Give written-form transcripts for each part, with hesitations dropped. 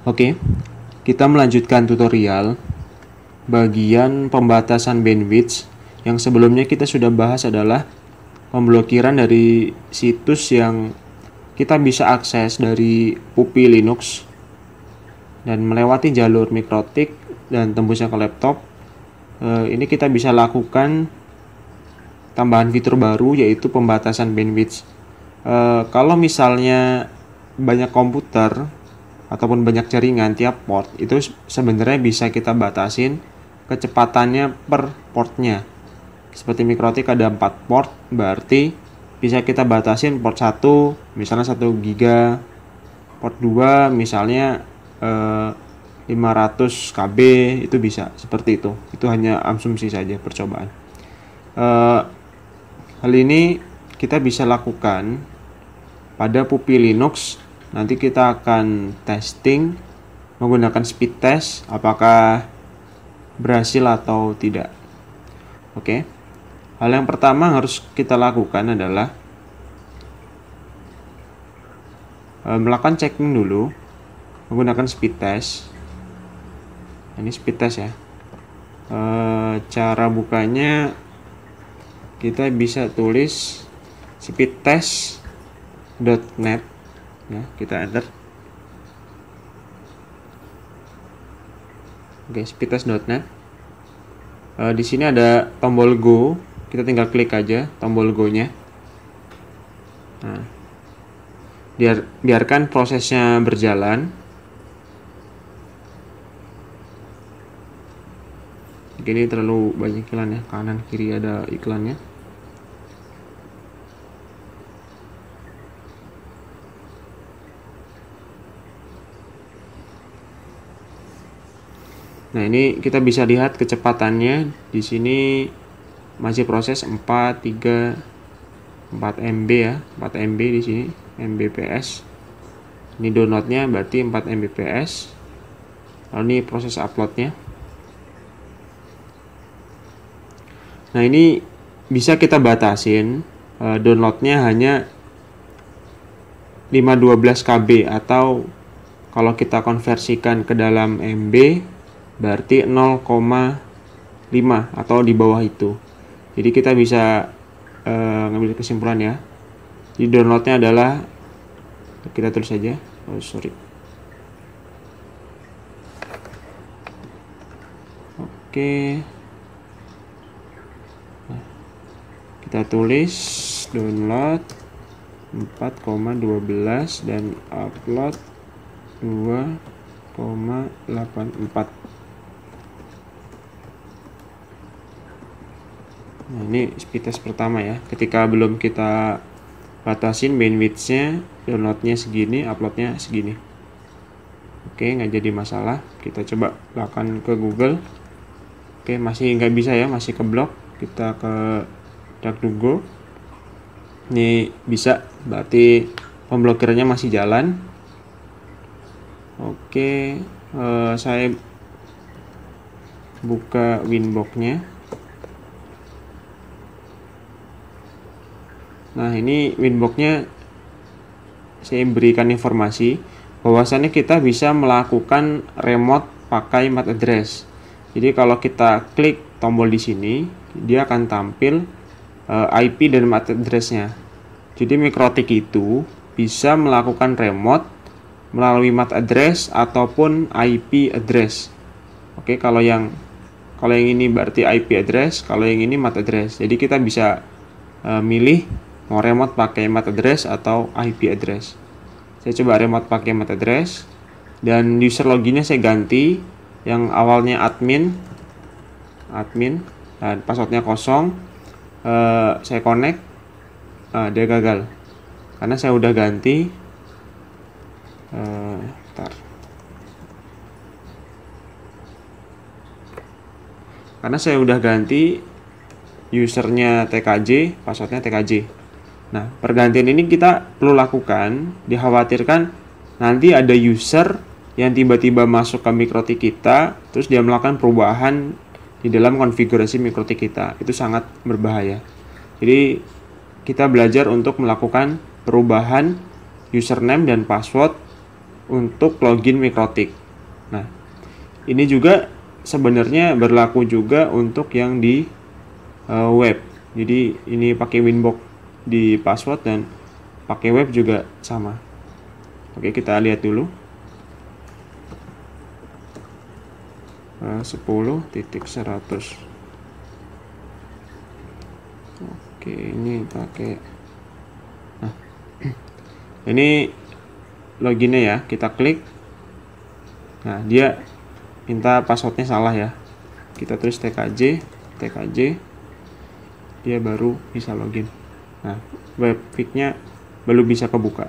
Oke, kita melanjutkan tutorial bagian pembatasan bandwidth. Yang sebelumnya kita sudah bahas adalah pemblokiran dari situs yang kita bisa akses dari PuPi Linux dan melewati jalur mikrotik dan tembusnya ke laptop. Ini kita bisa lakukan tambahan fitur baru, yaitu pembatasan bandwidth. Kalau misalnya banyak komputer ataupun banyak jaringan tiap port, itu sebenarnya bisa kita batasin kecepatannya per portnya. Seperti mikrotik ada 4 port, berarti bisa kita batasin port 1 misalnya 1 giga, port 2 misalnya 500 KB, itu bisa seperti itu. Itu hanya asumsi saja, percobaan. Hal ini kita bisa lakukan pada PuPi Linux. Nanti kita akan testing menggunakan speed test apakah berhasil atau tidak. Oke. Hal yang pertama harus kita lakukan adalah melakukan checking dulu menggunakan speed test. Ini speed test ya. Cara bukanya kita bisa tulis speedtest.net ya, kita enter. Oke, speedtest.net. Di sini ada tombol go, kita tinggal klik aja tombol go-nya. Nah, biarkan prosesnya berjalan. Ini terlalu banyak iklan ya, kanan kiri ada iklannya. Nah, ini kita bisa lihat kecepatannya. Di sini masih proses 4 MB ya, 4 MB di sini, Mbps. Ini downloadnya berarti 4 Mbps. Lalu ini proses uploadnya. Nah, ini bisa kita batasin downloadnya hanya 512 KB, atau kalau kita konversikan ke dalam MB berarti 0,5 atau di bawah itu. Jadi kita bisa ngambil kesimpulan ya. Di downloadnya adalah, kita tulis saja, Oke. Nah, kita tulis download 4,12 dan upload 2,84. Nah, ini speed test pertama ya. Ketika belum kita batasin bandwidth-nya, downloadnya segini, uploadnya segini. Oke, nggak jadi masalah. Kita coba lakukan ke Google. Oke, masih nggak bisa ya, masih keblok. Kita ke DuckDuckGo. Ini bisa, berarti pemblokirannya masih jalan. Oke, saya buka Winbox-nya. Nah, ini Winbox-nya saya berikan informasi bahwasannya kita bisa melakukan remote pakai MAC address. Jadi kalau kita klik tombol di sini, dia akan tampil IP dan MAC address-nya. Jadi mikrotik itu bisa melakukan remote melalui MAC address ataupun IP address. Oke, kalau yang ini berarti IP address, kalau yang ini MAC address. Jadi kita bisa milih mau remote pakai MAC address atau IP address. Saya coba remote pakai MAC address, dan user loginnya saya ganti yang awalnya admin dan passwordnya kosong. Saya connect, dia gagal karena saya udah ganti. Karena saya udah ganti usernya TKJ, passwordnya TKJ. Nah, pergantian ini kita perlu lakukan. Dikhawatirkan nanti ada user yang tiba-tiba masuk ke mikrotik kita, terus dia melakukan perubahan di dalam konfigurasi mikrotik kita. Itu sangat berbahaya. Jadi kita belajar untuk melakukan perubahan username dan password untuk login Mikrotik. Nah, ini juga sebenarnya berlaku juga untuk yang di web. Jadi ini pakai Winbox di password dan pakai web juga sama. Oke, kita lihat dulu. 10.100. Oke, ini pakai. Nah, ini loginnya ya, kita klik. Nah, dia minta passwordnya salah ya. Kita tulis TKJ, dia baru bisa login. Nah, webfig-nya belum bisa kebuka.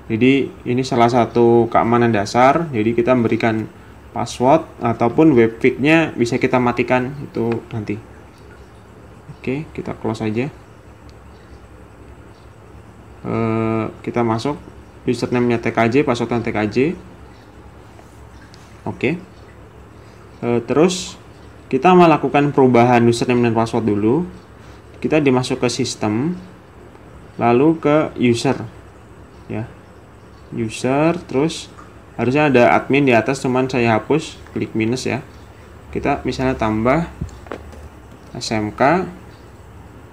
Jadi ini salah satu keamanan dasar. Jadi kita memberikan password ataupun webfig-nya bisa kita matikan itu nanti. Oke, kita close aja. Kita masuk username-nya TKJ, passwordnya TKJ. Oke. Terus kita melakukan perubahan username dan password dulu. Kita dimasuk ke sistem, lalu ke user, ya. User, terus harusnya ada admin di atas, cuman saya hapus, klik minus ya. Kita misalnya tambah SMK,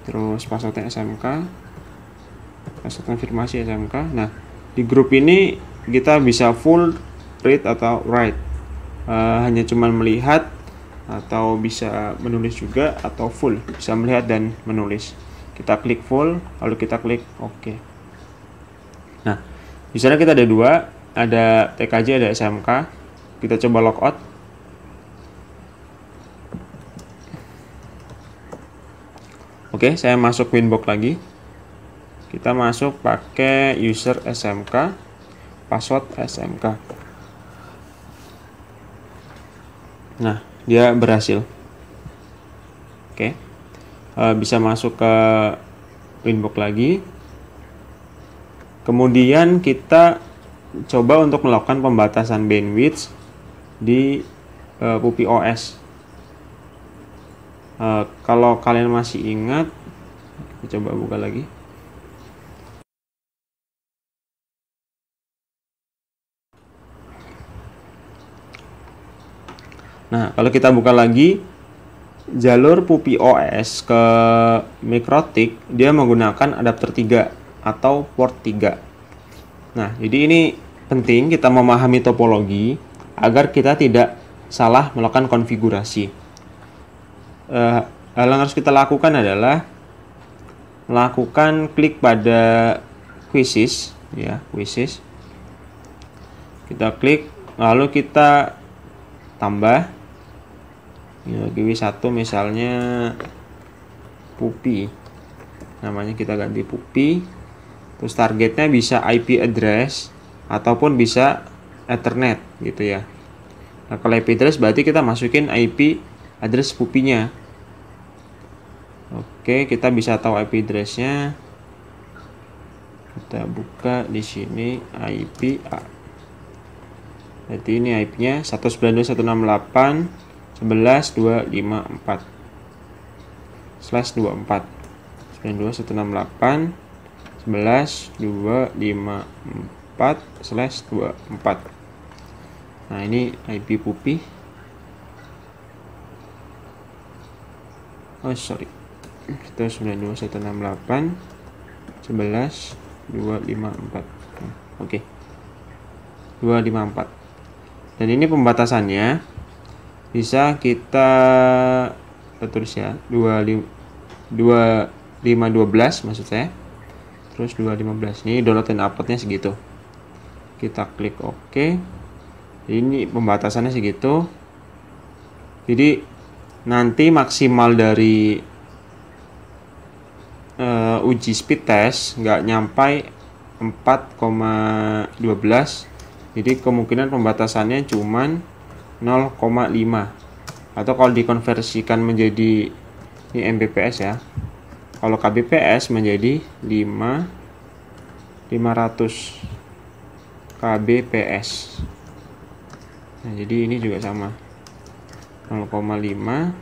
terus passwordnya SMK, password konfirmasi SMK. Nah, di grup ini kita bisa full read atau write. Hanya cuman melihat atau bisa menulis juga, atau full bisa melihat dan menulis. Kita klik full, lalu kita klik OK. Nah, di sana kita ada dua, ada TKJ, ada SMK. Kita coba logout. Oke, saya masuk Winbox lagi. Kita masuk pakai user SMK, password SMK. Nah, dia berhasil. Oke, bisa masuk ke Winbox lagi. Kemudian kita coba untuk melakukan pembatasan bandwidth di Puppy OS. Kalau kalian masih ingat, kita coba buka lagi. Nah, kalau kita buka lagi jalur Puppy OS ke Mikrotik, dia menggunakan adapter 3 atau port 3. Nah, jadi ini penting kita memahami topologi agar kita tidak salah melakukan konfigurasi. Hal yang harus kita lakukan adalah melakukan klik pada quizzes, ya, quizzes. Kita klik, lalu kita tambah. Quiz 1 misalnya Puppy, namanya kita ganti Puppy. Terus targetnya bisa IP address ataupun bisa Ethernet gitu ya. Nah, kalau IP address berarti kita masukin IP address Puppy-nya. Oke, kita bisa tahu IP address-nya. Kita buka di sini IP A. Jadi ini IP-nya 192.168.11.254/24 192.168.11.254/24. Nah, ini IP Puppy. Oh, sorry. Itu 192.168.11.254. Oke. 254. Dan ini pembatasannya bisa kita tulis ya, 2512 maksud saya. Terus 215. Ini download dan uploadnya segitu. Kita klik OK. Ini pembatasannya segitu. Jadi nanti maksimal dari uji speed test nggak nyampai 4,12. Jadi kemungkinan pembatasannya cuman 0,5. Atau kalau dikonversikan menjadi ini Mbps ya. Kalau kbps menjadi 500 kbps. Nah, jadi ini juga sama. 0,5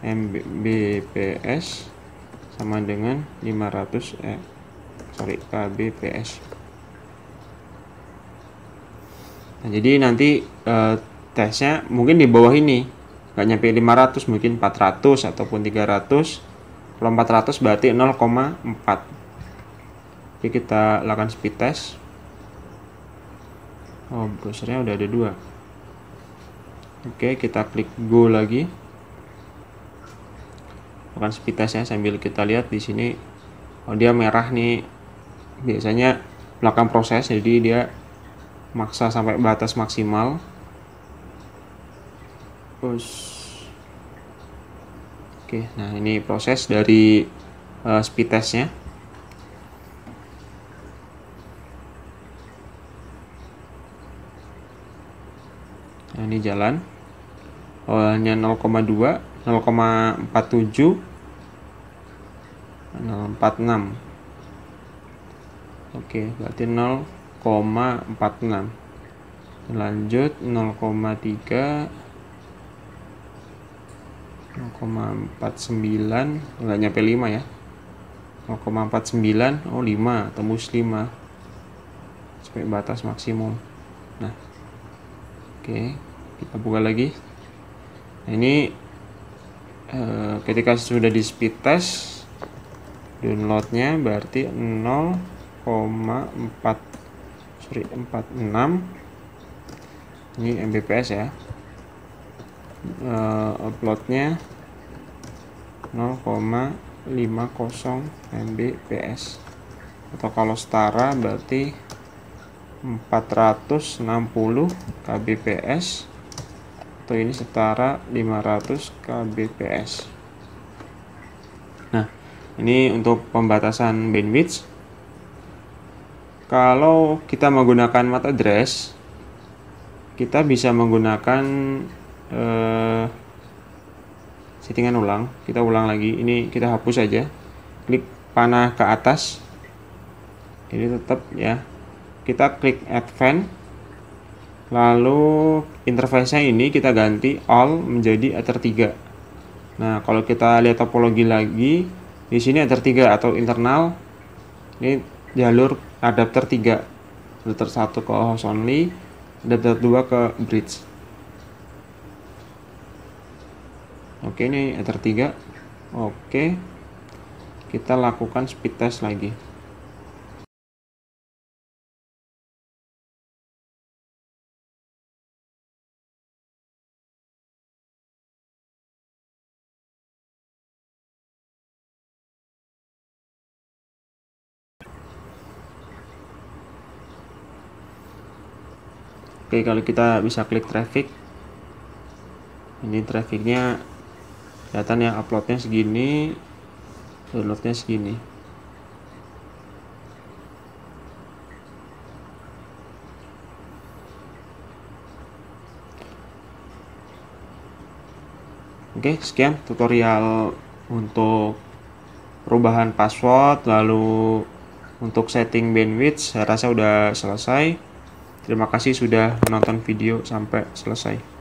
Mbps sama dengan 500 kbps. Nah, jadi nanti tesnya mungkin di bawah ini, nggak nyampe 500, mungkin 400 ataupun 300. Kalau 400 berarti 0,4. Oke, kita lakukan speed test. Oh, browsernya udah ada 2. Oke, kita klik go lagi. Lakukan speed test ya, sambil kita lihat di sini. Oh, dia merah nih. Biasanya melakukan proses, jadi dia maksa sampai batas maksimal. Oke, nah ini proses dari speed testnya. Nah, ini jalan. Awalnya 0,2, 0,47, 0,46. Oke, berarti 0,46. Lanjut 0,3, 0,49, nggak nyampe 5 ya. 0,49, oh 5, tembus 5 sampai batas maksimum. Nah, oke, kita buka lagi. Nah, ini ketika sudah di speed test, downloadnya berarti 0,46. Ini Mbps ya. Uploadnya 0,50 Mbps, atau kalau setara berarti 460 kbps, atau ini setara 500 kbps. Nah, ini untuk pembatasan bandwidth. Kalau kita menggunakan MAC address, kita bisa menggunakan settingan ulang. Kita ulang lagi, ini kita hapus aja, klik panah ke atas, ini tetap ya, kita klik advance, lalu interface-nya ini kita ganti all menjadi Ether 3. Nah, kalau kita lihat topologi lagi, di sini Ether 3 atau internal, ini jalur adapter 3, adapter 1 ke host only, adapter 2 ke bridge. Oke, ini Ether 3. Oke, kita lakukan speed test lagi. Oke, kalau kita bisa klik traffic, ini trafficnya kelihatan ya, uploadnya segini, downloadnya segini. Oke, sekian tutorial untuk perubahan password, lalu untuk setting bandwidth. Saya rasa udah selesai. Terima kasih sudah menonton video sampai selesai.